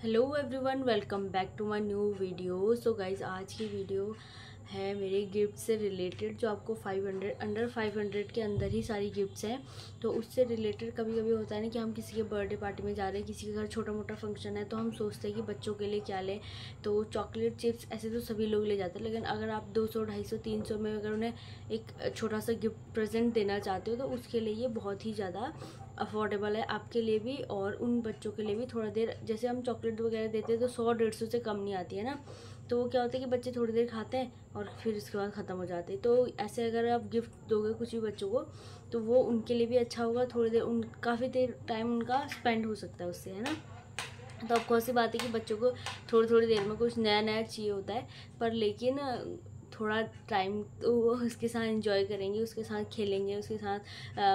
Hello everyone, welcome back to my new video. So guys, आज की video है मेरे गिफ्ट से रिलेटेड, जो आपको 500 अंडर 500 के अंदर ही सारी गिफ्ट्स हैं। तो उससे रिलेटेड कभी कभी होता है ना कि हम किसी के बर्थडे पार्टी में जा रहे हैं, किसी के घर छोटा मोटा फंक्शन है, तो हम सोचते हैं कि बच्चों के लिए क्या लें। तो चॉकलेट चिप्स ऐसे तो सभी लोग ले जाते हैं, लेकिन अगर आप 200, 250, 300 में अगर उन्हें एक छोटा सा गिफ्ट प्रेजेंट देना चाहते हो तो उसके लिए ये बहुत ही ज़्यादा अफोर्डेबल है, आपके लिए भी और उन बच्चों के लिए भी। थोड़ा देर जैसे हम चॉकलेट वगैरह देते हैं तो 100-150 से कम नहीं आती है ना। तो वो क्या होता है कि बच्चे थोड़ी देर खाते हैं और फिर उसके बाद ख़त्म हो जाते हैं। तो ऐसे अगर आप गिफ्ट दोगे कुछ भी बच्चों को तो वो उनके लिए भी अच्छा होगा, थोड़ी देर काफ़ी देर टाइम उनका स्पेंड हो सकता है उससे, है ना। तो अब कौन सी बात है कि बच्चों को थोड़ी थोड़ी देर में कुछ नया नया चाहिए होता है, पर लेकिन थोड़ा टाइम तो वो उसके साथ एंजॉय करेंगे, उसके साथ खेलेंगे, उसके साथ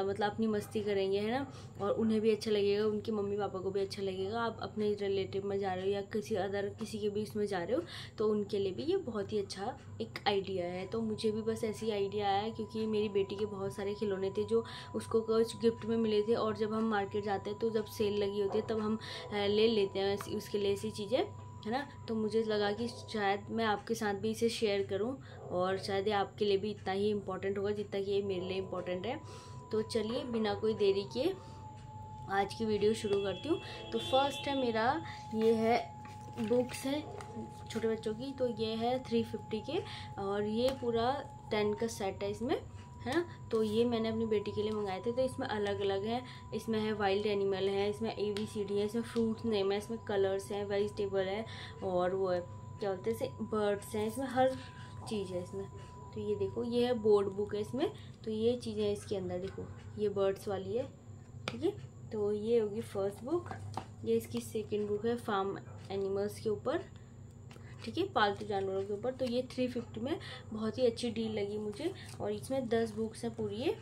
मतलब अपनी मस्ती करेंगे, है ना। और उन्हें भी अच्छा लगेगा, उनके मम्मी पापा को भी अच्छा लगेगा। आप अपने रिलेटिव में जा रहे हो या किसी के भी इसमें जा रहे हो तो उनके लिए भी ये बहुत ही अच्छा एक आइडिया है। तो मुझे भी बस ऐसी आइडिया आया क्योंकि मेरी बेटी के बहुत सारे खिलौने थे जो उसको कुछ गिफ्ट में मिले थे, और जब हम मार्केट जाते हैं तो जब सेल लगी होती है तब हम ले लेते हैं उसके लिए ऐसी चीज़ें, है ना। तो मुझे लगा कि शायद मैं आपके साथ भी इसे शेयर करूं, और शायद ये आपके लिए भी इतना ही इम्पोर्टेंट होगा जितना कि ये मेरे लिए इम्पोर्टेंट है। तो चलिए बिना कोई देरी किए आज की वीडियो शुरू करती हूँ। तो फर्स्ट है मेरा, ये है बुक्स है छोटे बच्चों की। तो ये है 350 के, और ये पूरा 10 का सेट है इसमें, है ना। तो ये मैंने अपनी बेटी के लिए मंगाए थे। तो इसमें अलग अलग है, इसमें है वाइल्ड एनिमल है, इसमें ABCD है, इसमें फ्रूट्स नेम है, इसमें कलर्स हैं, वेजिटेबल है, और वो है क्या बोलते हैं बर्ड्स हैं, इसमें हर चीज़ है इसमें। तो ये देखो, ये है बोर्ड बुक है इसमें। तो ये चीज़ें हैं इसके अंदर, देखो ये बर्ड्स वाली है, ठीक है। तो ये होगी फर्स्ट बुक। ये इसकी सेकंड बुक है फार्म एनिमल्स के ऊपर, ठीक है, पालतू जानवरों के ऊपर। तो ये 350 में बहुत ही अच्छी डील लगी मुझे, और इसमें 10 बुक्स हैं पूरी ये,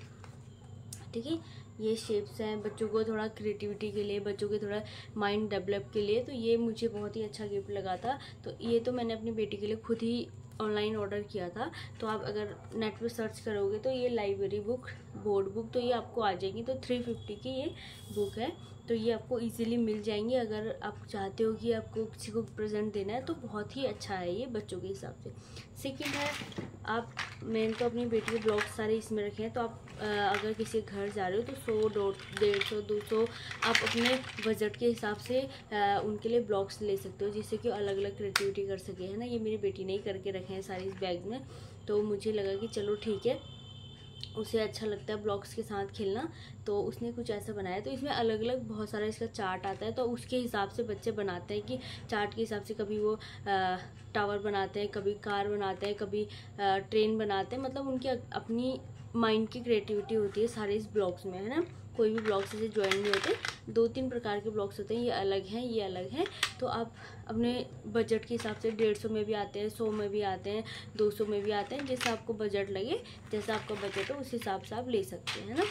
ठीक है। ये शेप्स हैं बच्चों को थोड़ा क्रिएटिविटी के लिए, बच्चों के थोड़ा माइंड डेवलप के लिए। तो ये मुझे बहुत ही अच्छा गिफ्ट लगा था। तो ये तो मैंने अपनी बेटी के लिए खुद ही ऑनलाइन ऑर्डर किया था। तो आप अगर नेट पे सर्च करोगे तो ये लाइब्रेरी बुक, बोर्ड बुक, तो ये आपको आ जाएगी। तो 350 की ये बुक है, तो ये आपको इजीली मिल जाएंगी। अगर आप चाहते हो कि आपको किसी को प्रेजेंट देना है तो बहुत ही अच्छा है ये बच्चों के हिसाब से। सेकंड है, आप मैंने तो अपनी बेटी के ब्लॉग्स सारे इसमें रखे हैं। तो आप अगर किसी घर जा रहे हो तो 100, 150, 200 आप अपने बजट के हिसाब से उनके लिए ब्लॉग्स ले सकते हो, जिससे कि अलग अलग क्रिएटिविटी कर सके, है ना। ये मेरी बेटी ने ही करके रखे हैं सारे इस बैग में। तो मुझे लगा कि चलो ठीक है, उसे अच्छा लगता है ब्लॉक्स के साथ खेलना, तो उसने कुछ ऐसा बनाया। तो इसमें अलग अलग बहुत सारा इसका चार्ट आता है, तो उसके हिसाब से बच्चे बनाते हैं कि चार्ट के हिसाब से कभी वो टावर बनाते हैं, कभी कार बनाते हैं, कभी ट्रेन बनाते हैं। मतलब उनकी अपनी माइंड की क्रिएटिविटी होती है सारे इस ब्लॉक्स में, है ना। कोई भी ब्लॉक्स ऐसे ज्वाइन नहीं होते, 2-3 प्रकार के ब्लॉक्स होते हैं, ये अलग हैं, ये अलग हैं। तो आप अपने बजट के हिसाब से 150 में भी आते हैं, 100 में भी आते हैं, 200 में भी आते हैं, जैसे आपको बजट लगे, जैसा आपका बजट हो उस हिसाब से आप ले सकते हैं, है ना।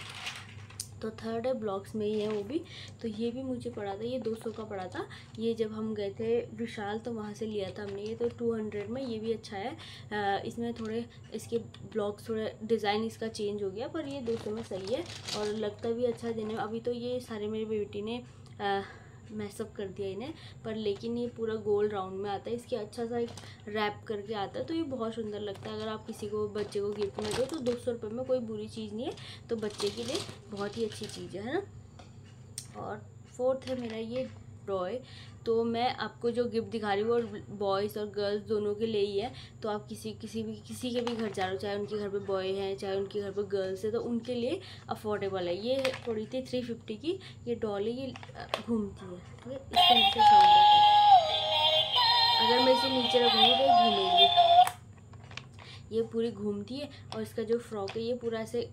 तो थर्ड है ब्लॉक्स में ही है वो भी। तो ये भी मुझे पड़ा था, ये 200 का पड़ा था। ये जब हम गए थे विशाल तो वहाँ से लिया था हमने ये, तो 200 में। ये भी अच्छा है, इसमें थोड़े इसके ब्लॉक्स, थोड़े डिज़ाइन इसका चेंज हो गया, पर ये 200 में सही है और लगता भी अच्छा देने में। अभी तो ये सारे मेरी बेटी ने मैसअप कर दिया इन्हें, पर लेकिन ये पूरा गोल राउंड में आता है, इसके अच्छा सा एक रैप करके आता है। तो ये बहुत सुंदर लगता है। अगर आप किसी को बच्चे को गिफ्ट में दो तो 200 रुपये में कोई बुरी चीज़ नहीं है, तो बच्चे के लिए बहुत ही अच्छी चीज़ है ना। और फोर्थ है मेरा ये टॉय। तो मैं आपको जो गिफ्ट दिखा रही हूँ वो बॉयज़ और गर्ल्स दोनों के लिए ही है। तो आप किसी के भी घर जा रहे हो, चाहे उनके घर पे बॉय हैं चाहे उनके घर पे गर्ल्स है, तो उनके लिए अफोर्डेबल है। ये थोड़ी थी 350 की, ये डॉल है, ये घूमती है, ठीक है। इसके नीचे साउंड आता है, अगर मैं इसे नीचे रखूँगी तो ये घूमेगी, ये पूरी घूमती है। और इसका जो फ्रॉक है ये पूरा ऐसे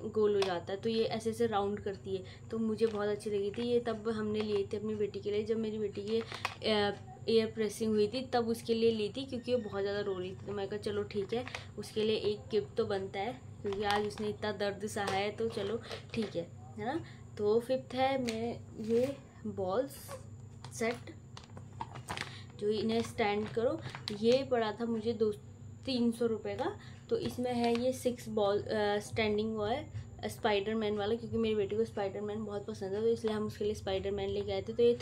गोल हो जाता है, तो ये ऐसे ऐसे राउंड करती है। तो मुझे बहुत अच्छी लगी थी ये, तब हमने लिए थे अपनी बेटी के लिए, जब मेरी बेटी की एयर प्रेसिंग हुई थी तब उसके लिए ली थी, क्योंकि वो बहुत ज़्यादा रो रही थी। तो मैं कहा चलो ठीक है, उसके लिए एक गिफ्ट तो बनता है, क्योंकि आज उसने इतना दर्द सहा है, तो चलो ठीक है ना। तो फिफ्थ है मैं ये बॉल्स सेट, जो इन्हें स्टैंड करो। ये पड़ा था मुझे 300 रुपये का। तो इसमें है ये 6 बॉल स्टैंडिंग वो है स्पाइडरमैन वाला, क्योंकि मेरी बेटी को स्पाइडरमैन बहुत पसंद है, तो इसलिए हम उसके लिए स्पाइडरमैन लेके आए थे। तो ये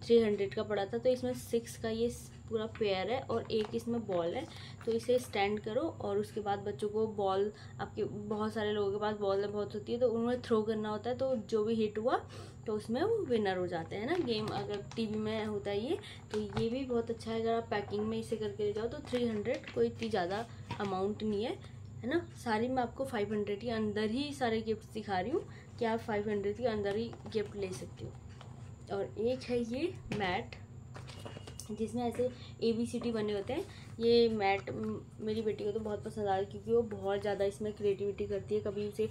300 का पड़ा था। तो इसमें 6 का ये पूरा पेयर है और एक इसमें बॉल है। तो इसे स्टैंड करो और उसके बाद बच्चों को बॉल, आपके बहुत सारे लोगों के पास बॉल बहुत होती है, तो उन्हें थ्रो करना होता है। तो जो भी हिट हुआ तो उसमें वो विनर हो जाते हैं ना गेम। अगर टीवी में होता है ये, तो ये भी बहुत अच्छा है। अगर आप पैकिंग में इसे करके ले जाओ तो 300 कोई इतनी ज़्यादा अमाउंट नहीं है ना। सारी मैं आपको 500 के अंदर ही सारे गिफ्ट दिखा रही हूँ कि आप 500 के अंदर ही गिफ्ट ले सकते हो। और एक है ये मैट, जिसमें ऐसे ABCD बने होते हैं। ये मैट मेरी बेटी को तो बहुत पसंद आ रहा है, क्योंकि वो बहुत ज़्यादा इसमें क्रिएटिविटी करती है। कभी उसे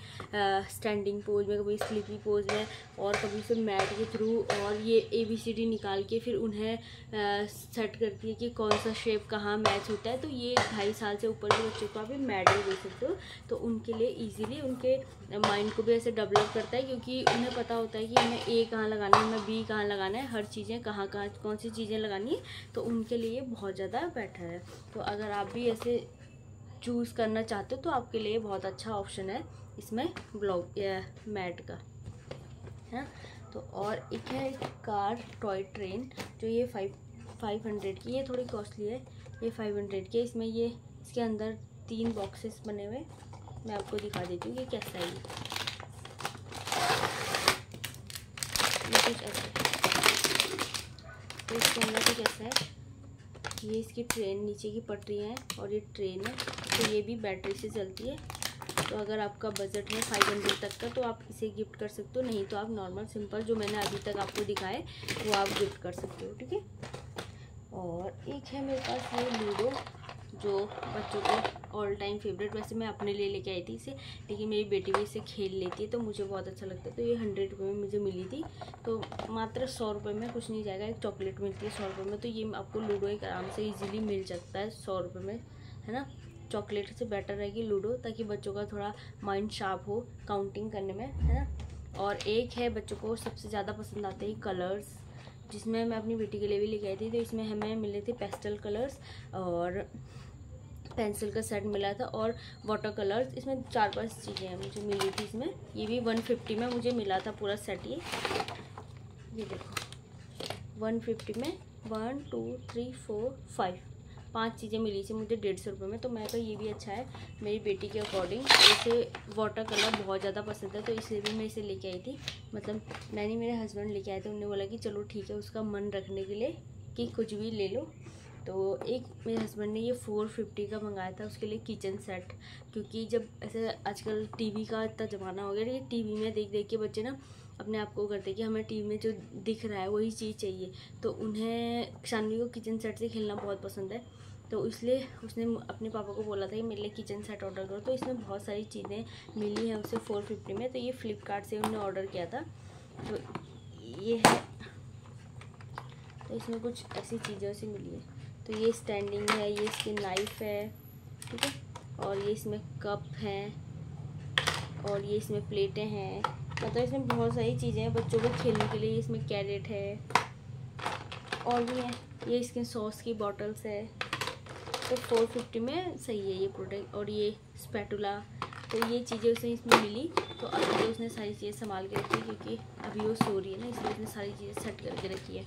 स्टैंडिंग पोज में, कभी स्लीपी पोज में, और कभी उसे मैट के थ्रू और ये ABCD निकाल के फिर उन्हें सेट करती है कि कौन सा शेप कहाँ मैच होता है। तो ये 2.5 साल से ऊपर के बच्चों को आप मैट भी दे सकते हो, तो उनके लिए ईजिली उनके माइंड को भी ऐसे डेवलप करता है, क्योंकि उन्हें पता होता है कि हमें A कहाँ लगाना है, हमें B कहाँ लगाना है, हर चीज़ें कहाँ कौन सी चीज़ें लगानी है। तो उनके लिए बहुत ज़्यादा बेटर है। तो अगर आप भी ऐसे चूज़ करना चाहते हो तो आपके लिए बहुत अच्छा ऑप्शन है इसमें ब्लॉक मैट का, है। तो और एक है कार टॉय ट्रेन, जो ये 500 की, ये थोड़ी कॉस्टली है। ये 500 की। इसमें ये इसके अंदर 3 बॉक्सेस बने हुए, मैं आपको दिखा देती हूँ कि कैसा है ये कुछ ऐसा। तो इसके अंदर कुछ ऐसा है। ये इसकी ट्रेन, नीचे की पटरी है और ये ट्रेन है। तो ये भी बैटरी से चलती है। तो अगर आपका बजट है 500 तक का तो आप इसे गिफ्ट कर सकते हो, नहीं तो आप नॉर्मल सिंपल जो मैंने अभी तक आपको दिखाए वो आप गिफ्ट कर सकते हो, ठीक है। और एक है मेरे पास ये लूडो, जो बच्चों को ऑल टाइम फेवरेट। वैसे मैं अपने लिए लेके आई थी इसे, लेकिन मेरी बेटी भी इसे खेल लेती है तो मुझे बहुत अच्छा लगता है। तो ये 100 रुपये में मुझे मिली थी। तो मात्र 100 रुपये में कुछ नहीं जाएगा। एक चॉकलेट मिलती है 100 रुपये में, तो ये आपको लूडो एक आराम से ईजिली मिल सकता है 100 रुपये में, है ना। चॉकलेट से बेटर रहेगी लूडो, ताकि बच्चों का थोड़ा माइंड शार्प हो काउंटिंग करने में, है ना। और एक है बच्चों को सबसे ज़्यादा पसंद आते हैं कलर्स, जिसमें मैं अपनी बेटी के लिए भी लेके आई थी। तो इसमें हमें मिले थे पेस्टल कलर्स और पेंसिल का सेट मिला था और वाटर कलर्स। इसमें 4-5 चीज़ें हैं मुझे मिली थी इसमें। ये भी 150 में मुझे मिला था पूरा सेट। ये देखो 150 में 1 2 3 4 5 चीज़ें मिली थी मुझे 150 रुपये में। तो मैं कहा ये भी अच्छा है मेरी बेटी के अकॉर्डिंग। इसे वाटर कलर बहुत ज़्यादा पसंद है, तो इसलिए भी मैं इसे लेके आई थी। मतलब मैंने, मेरे हस्बैंड लेके आए थे, उन्होंने बोला कि चलो ठीक है, उसका मन रखने के लिए कि कुछ भी ले लो। तो एक मेरे हस्बैंड ने ये 450 का मंगाया था उसके लिए किचन सेट, क्योंकि जब ऐसे आजकल टीवी का इतना ज़माना हो गया, ये टीवी में देख देख के बच्चे ना अपने आप को करते हैं कि हमें टीवी में जो दिख रहा है वही चीज़ चाहिए। तो उन्हें, शानवी को किचन सेट से खेलना बहुत पसंद है, तो इसलिए उसने अपने पापा को बोला था कि मेरे लिए किचन सेट ऑर्डर करो। तो इसमें बहुत सारी चीज़ें मिली हैं उसे 450 में। तो ये फ्लिपकार्ट से उन्होंने ऑर्डर किया था। तो ये है, तो इसमें कुछ ऐसी चीज़ें उसे मिली है। तो ये स्टैंडिंग है, ये इसकी नाइफ़ है, ठीक है। और ये इसमें कप हैं और ये इसमें प्लेटें हैं। मतलब इसमें बहुत सारी चीज़ें हैं बच्चों को खेलने के लिए। इसमें कैरेट है और भी है। ये इसके सॉस की बॉटल्स है। तो 450 में सही है ये प्रोडक्ट। और ये स्पैटुला, तो ये चीज़ें उसे इसमें मिली। तो अभी तो उसने सारी चीज़ें संभाल के रखी है, क्योंकि अभी वो सो रही है ना, इसलिए उसने सारी चीज़ें सेट करके रखी है।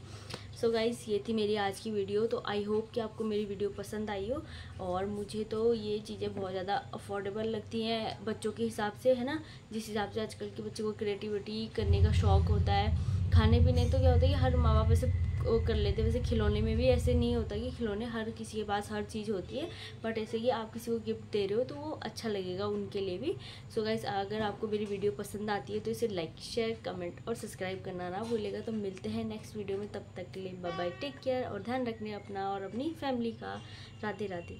सो गाइस, ये थी मेरी आज की वीडियो। तो आई होप कि आपको मेरी वीडियो पसंद आई हो। और मुझे तो ये चीज़ें बहुत ज़्यादा अफोर्डेबल लगती हैं बच्चों के हिसाब से, है ना। जिस हिसाब से आजकल के बच्चों को क्रिएटिविटी करने का शौक़ होता है। खाने पीने तो क्या होता है कि हर माँ बाप ऐसे वो कर लेते हैं, वैसे खिलौने में भी ऐसे नहीं होता कि खिलौने हर किसी के पास हर चीज़ होती है। बट ऐसे कि आप किसी को गिफ्ट दे रहे हो तो वो अच्छा लगेगा उनके लिए भी। सो गाइस, अगर आपको मेरी वीडियो पसंद आती है तो इसे लाइक, शेयर, कमेंट और सब्सक्राइब करना ना भूलिएगा। तो मिलते हैं नेक्स्ट वीडियो में, तब तक के लिए बाय बाय, टेक केयर और ध्यान रखने अपना और अपनी फैमिली का। राधे राधे।